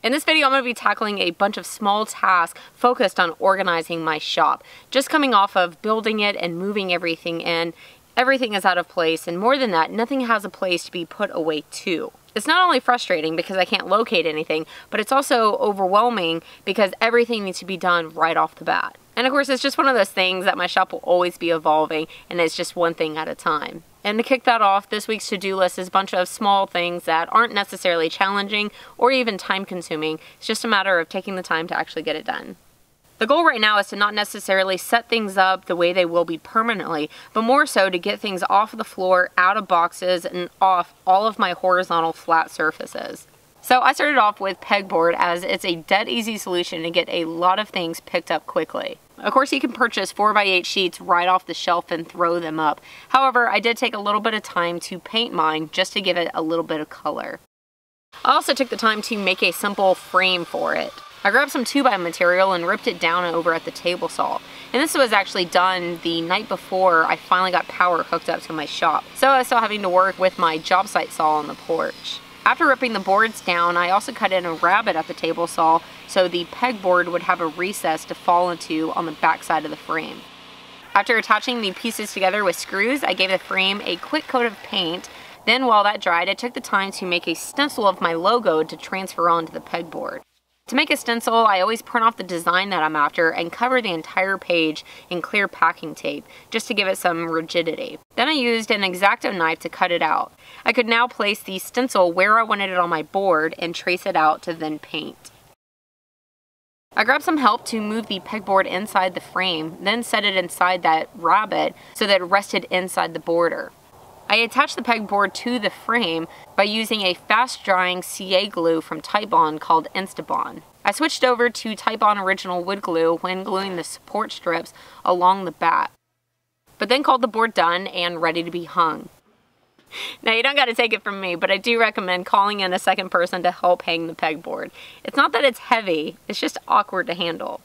In this video, I'm going to be tackling a bunch of small tasks focused on organizing my shop. Just coming off of building it and moving everything in, everything is out of place, and more than that, nothing has a place to be put away to. It's not only frustrating because I can't locate anything, but it's also overwhelming because everything needs to be done right off the bat. And of course, it's just one of those things that my shop will always be evolving, and it's just one thing at a time. And to kick that off, this week's to-do list is a bunch of small things that aren't necessarily challenging or even time-consuming. It's just a matter of taking the time to actually get it done. The goal right now is to not necessarily set things up the way they will be permanently, but more so to get things off of the floor, out of boxes, and off all of my horizontal flat surfaces. So I started off with Pegboard as it's a dead easy solution to get a lot of things picked up quickly. Of course, you can purchase 4x8 sheets right off the shelf and throw them up. However, I did take a little bit of time to paint mine just to give it a little bit of color. I also took the time to make a simple frame for it. I grabbed some 2x material and ripped it down over at the table saw. And this was actually done the night before I finally got power hooked up to my shop. So I was still having to work with my job site saw on the porch. After ripping the boards down, I also cut in a rabbet at the table saw so the pegboard would have a recess to fall into on the back side of the frame. After attaching the pieces together with screws, I gave the frame a quick coat of paint. Then while that dried, I took the time to make a stencil of my logo to transfer onto the pegboard. To make a stencil, I always print off the design that I'm after and cover the entire page in clear packing tape, just to give it some rigidity. Then I used an X-Acto knife to cut it out. I could now place the stencil where I wanted it on my board and trace it out to then paint. I grabbed some help to move the pegboard inside the frame, then set it inside that rabbet so that it rested inside the border. I attached the pegboard to the frame by using a fast-drying CA glue from Titebond called Instabond. I switched over to Titebond Original Wood Glue when gluing the support strips along the back, but then called the board done and ready to be hung. Now, you don't got to take it from me, but I do recommend calling in a second person to help hang the pegboard. It's not that it's heavy, it's just awkward to handle.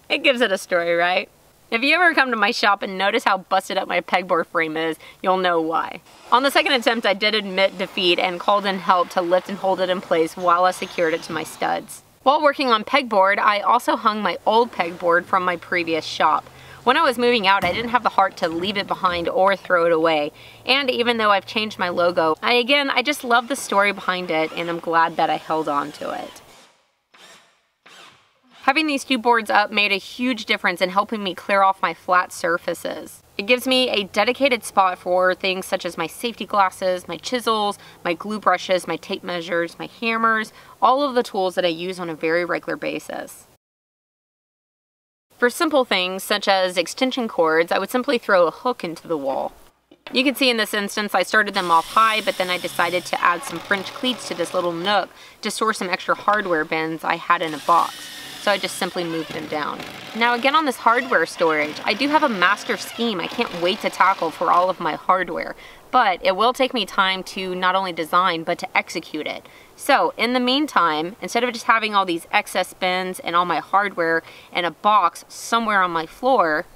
It gives it a story, right? If you ever come to my shop and notice how busted up my pegboard frame is, you'll know why. On the second attempt, I did admit defeat and called in help to lift and hold it in place while I secured it to my studs. While working on pegboard, I also hung my old pegboard from my previous shop. When I was moving out, I didn't have the heart to leave it behind or throw it away. And even though I've changed my logo, I just love the story behind it, and I'm glad that I held on to it. Having these two boards up made a huge difference in helping me clear off my flat surfaces. It gives me a dedicated spot for things such as my safety glasses, my chisels, my glue brushes, my tape measures, my hammers, all of the tools that I use on a very regular basis. For simple things such as extension cords, I would simply throw a hook into the wall. You can see in this instance I started them off high, but then I decided to add some French cleats to this little nook to store some extra hardware bins I had in a box. So I just simply moved them down. Now again, on this hardware storage, I do have a master scheme I can't wait to tackle for all of my hardware, but it will take me time to not only design but to execute it. So in the meantime, instead of just having all these excess bins and all my hardware in a box somewhere on my floor,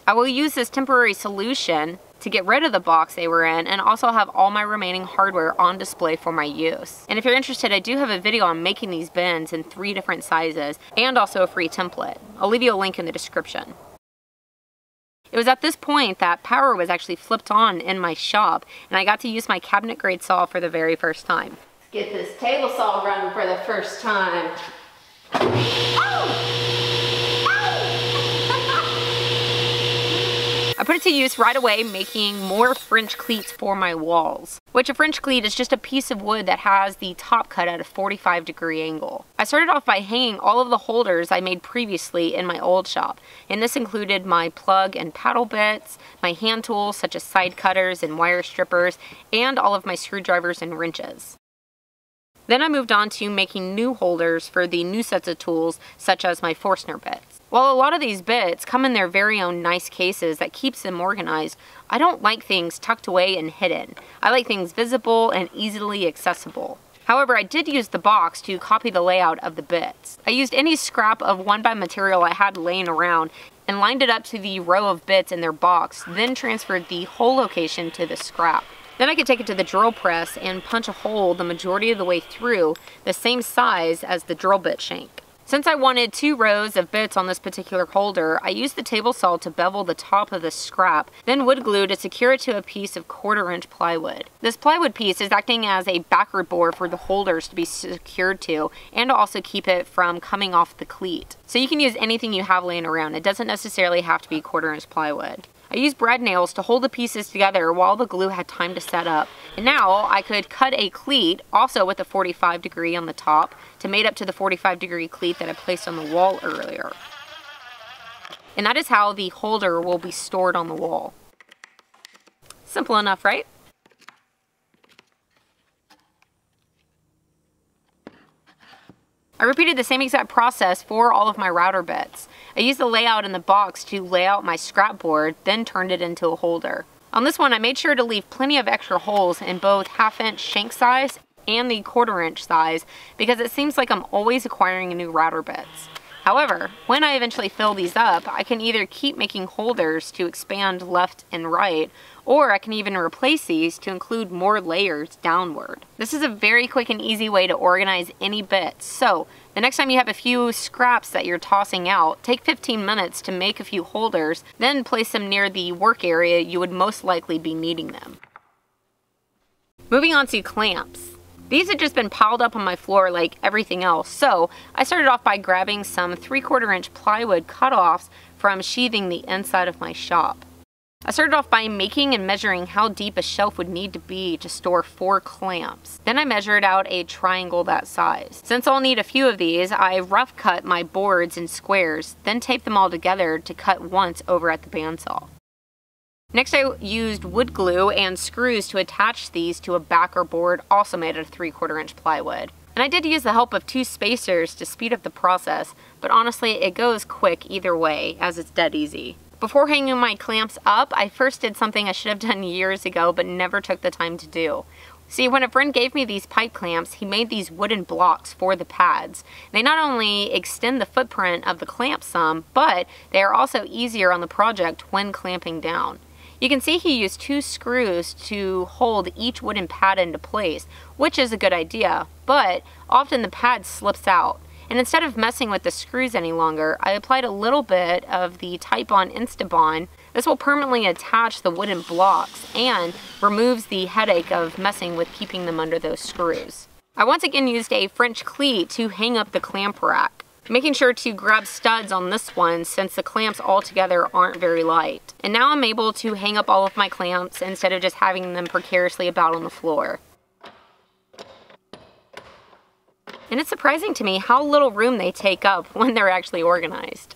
I will use this temporary solution to get rid of the box they were in and also have all my remaining hardware on display for my use. And if you're interested, I do have a video on making these bins in 3 different sizes and also a free template. I'll leave you a link in the description. It was at this point that power was actually flipped on in my shop, and I got to use my cabinet grade saw for the very first time. Let's get this table saw running for the first time. Oh! I put it to use right away, making more French cleats for my walls. Which a French cleat is just a piece of wood that has the top cut at a 45-degree angle. I started off by hanging all of the holders I made previously in my old shop, and this included my plug and paddle bits, my hand tools such as side cutters and wire strippers, and all of my screwdrivers and wrenches. Then I moved on to making new holders for the new sets of tools, such as my Forstner bits. While a lot of these bits come in their very own nice cases that keeps them organized, I don't like things tucked away and hidden. I like things visible and easily accessible. However, I did use the box to copy the layout of the bits. I used any scrap of 1x material I had laying around and lined it up to the row of bits in their box, then transferred the hole location to the scrap. Then I could take it to the drill press and punch a hole the majority of the way through, the same size as the drill bit shank. Since I wanted 2 rows of bits on this particular holder, I used the table saw to bevel the top of the scrap, then wood glue to secure it to a piece of 1/4-inch plywood. This plywood piece is acting as a backward bore for the holders to be secured to, and to also keep it from coming off the cleat. So you can use anything you have laying around. It doesn't necessarily have to be 1/4-inch plywood. I used brad nails to hold the pieces together while the glue had time to set up. And now I could cut a cleat, also with a 45° on the top, to mate up to the 45° cleat that I placed on the wall earlier. And that is how the holder will be stored on the wall. Simple enough, right? I repeated the same exact process for all of my router bits. I used the layout in the box to lay out my scrap board, then turned it into a holder. On this one, I made sure to leave plenty of extra holes in both 1/2-inch shank size and the 1/4-inch size because it seems like I'm always acquiring new router bits. However, when I eventually fill these up, I can either keep making holders to expand left and right, or I can even replace these to include more layers downward. This is a very quick and easy way to organize any bits. So, the next time you have a few scraps that you're tossing out, take 15 minutes to make a few holders, then place them near the work area you would most likely be needing them. Moving on to clamps. These had just been piled up on my floor like everything else, so I started off by grabbing some 3/4-inch plywood cutoffs from sheathing the inside of my shop. I started off by making and measuring how deep a shelf would need to be to store 4 clamps. Then I measured out a triangle that size. Since I'll need a few of these, I rough cut my boards in squares, then taped them all together to cut once over at the bandsaw. Next, I used wood glue and screws to attach these to a backer board also made out of 3/4-inch plywood. And I did use the help of 2 spacers to speed up the process, but honestly it goes quick either way as it's dead easy. Before hanging my clamps up, I first did something I should have done years ago but never took the time to do. See, when a friend gave me these pipe clamps, he made these wooden blocks for the pads. They not only extend the footprint of the clamp some, but they are also easier on the project when clamping down. You can see he used 2 screws to hold each wooden pad into place, which is a good idea, but often the pad slips out. And instead of messing with the screws any longer, I applied a little bit of the Titebond Instabond. This will permanently attach the wooden blocks and removes the headache of messing with keeping them under those screws. I once again used a French cleat to hang up the clamp rack, making sure to grab studs on this one since the clamps altogether aren't very light. And now I'm able to hang up all of my clamps instead of just having them precariously about on the floor. And it's surprising to me how little room they take up when they're actually organized.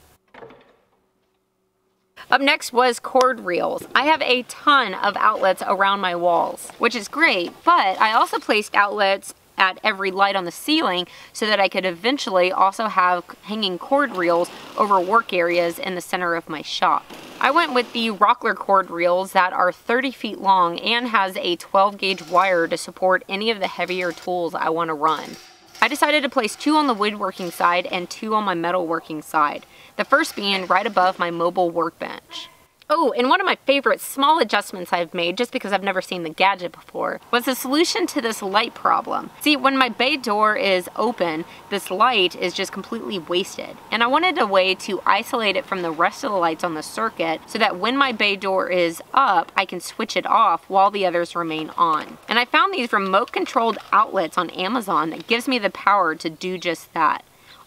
Up next was cord reels. I have a ton of outlets around my walls, which is great, but I also placed outlets at every light on the ceiling so that I could eventually also have hanging cord reels over work areas in the center of my shop. I went with the Rockler cord reels that are 30 feet long and has a 12-gauge wire to support any of the heavier tools I want to run. I decided to place 2 on the woodworking side and 2 on my metalworking side, the first being right above my mobile workbench. Oh, and one of my favorite small adjustments I've made, just because I've never seen the gadget before, was the solution to this light problem. See, when my bay door is open, this light is just completely wasted. And I wanted a way to isolate it from the rest of the lights on the circuit so that when my bay door is up, I can switch it off while the others remain on. And I found these remote-controlled outlets on Amazon that gives me the power to do just that.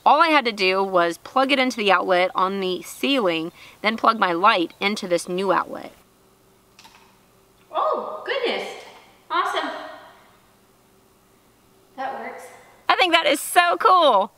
All I had to do was plug it into the outlet on the ceiling, then plug my light into this new outlet. Oh, goodness. Awesome. That works. I think that is so cool.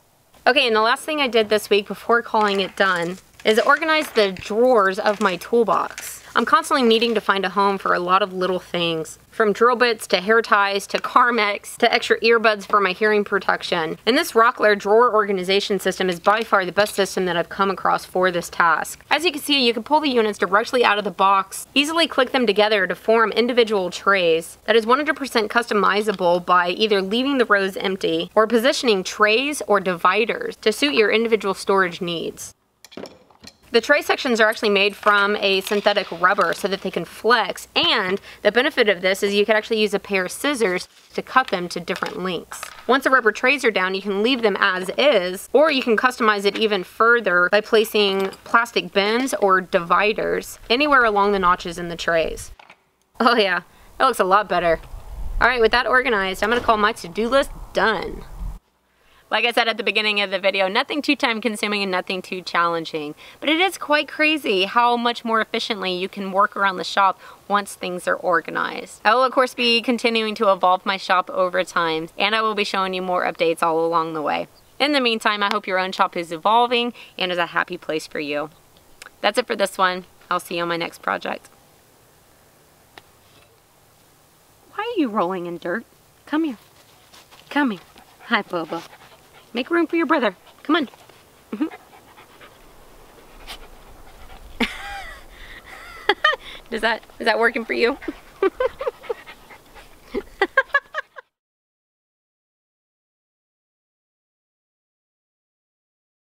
Okay, and the last thing I did this week before calling it done is organize the drawers of my toolbox. I'm constantly needing to find a home for a lot of little things, from drill bits to hair ties to Carmex to extra earbuds for my hearing protection. And this Rockler drawer organization system is by far the best system that I've come across for this task. As you can see, you can pull the units directly out of the box, easily click them together to form individual trays that is 100% customizable by either leaving the rows empty or positioning trays or dividers to suit your individual storage needs. The tray sections are actually made from a synthetic rubber so that they can flex, and the benefit of this is you can actually use a pair of scissors to cut them to different lengths. Once the rubber trays are down, you can leave them as is, or you can customize it even further by placing plastic bins or dividers anywhere along the notches in the trays. Oh yeah, that looks a lot better. Alright, with that organized, I'm going to call my to-do list done. Like I said at the beginning of the video, nothing too time consuming and nothing too challenging. But it is quite crazy how much more efficiently you can work around the shop once things are organized. I will of course be continuing to evolve my shop over time, and I will be showing you more updates all along the way. In the meantime, I hope your own shop is evolving and is a happy place for you. That's it for this one. I'll see you on my next project. Why are you rolling in dirt? Come here. Come here. Hi, Bubba. Make room for your brother. Come on. Is that working for you?